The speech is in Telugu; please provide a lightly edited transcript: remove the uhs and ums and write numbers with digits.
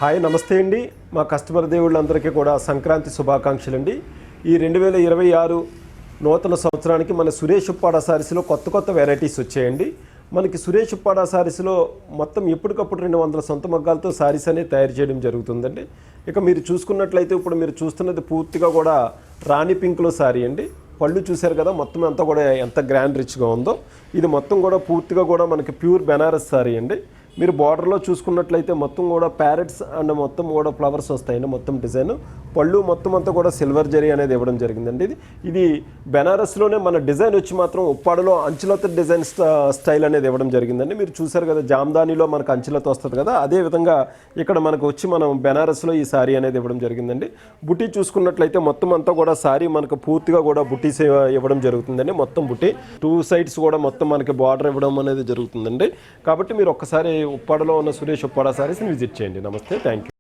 హాయ్ నమస్తే అండి. మా కస్టమర్ దేవుళ్ళందరికీ కూడా సంక్రాంతి శుభాకాంక్షలు అండి. ఈ 2026 నూతన సంవత్సరానికి మన సురేష్ ఉప్పాడ సారీస్లో కొత్త వెరైటీస్ వచ్చాయండి. మనకి సురేష్ ఉప్పాడ సారీస్లో మొత్తం ఎప్పటికప్పుడు 200 సొంత మగ్గాలతో సారీస్ అనేది తయారు చేయడం జరుగుతుందండి. ఇక మీరు చూసుకున్నట్లయితే ఇప్పుడు మీరు చూస్తున్నది పూర్తిగా కూడా రాణి పింక్లో సారీ అండి. పళ్ళు చూశారు కదా, మొత్తం అంతా కూడా ఎంత గ్రాండ్ రిచ్గా ఉందో. ఇది మొత్తం కూడా పూర్తిగా కూడా మనకి ప్యూర్ బెనారస్ సారీ అండి. మీరు బార్డర్లో చూసుకున్నట్లయితే మొత్తం కూడా ప్యారెట్స్ అండ్ మొత్తం కూడా ఫ్లవర్స్ వస్తాయండి. మొత్తం డిజైన్ పళ్ళు మొత్తం అంతా కూడా సిల్వర్ జరీ అనేది ఇవ్వడం జరిగిందండి. ఇది బెనారస్లోనే మన డిజైన్ వచ్చి మాత్రం ఉప్పాడలో అంచులతో డిజైన్ స్టైల్ అనేది ఇవ్వడం జరిగిందండి. మీరు చూసారు కదా, జామ్దానిలో మనకు అంచులతో వస్తుంది కదా, అదే విధంగా ఇక్కడ మనకు వచ్చి మనం బెనారస్లో ఈ సారీ అనేది ఇవ్వడం జరిగిందండి. బుటీ చూసుకున్నట్లయితే మొత్తం అంతా కూడా సారీ మనకు పూర్తిగా కూడా బుటీస్ ఇవ్వడం జరుగుతుందండి. మొత్తం బుటీ 2 సైడ్స్ కూడా మొత్తం మనకి బార్డర్ ఇవ్వడం అనేది జరుగుతుందండి. కాబట్టి మీరు ఒక్కసారి ఉప్పాడలో ఉన్న సురేష్ ఉప్పాడ సారీస్ని విజిట్ చేయండి. నమస్తే, థ్యాంక్ యూ.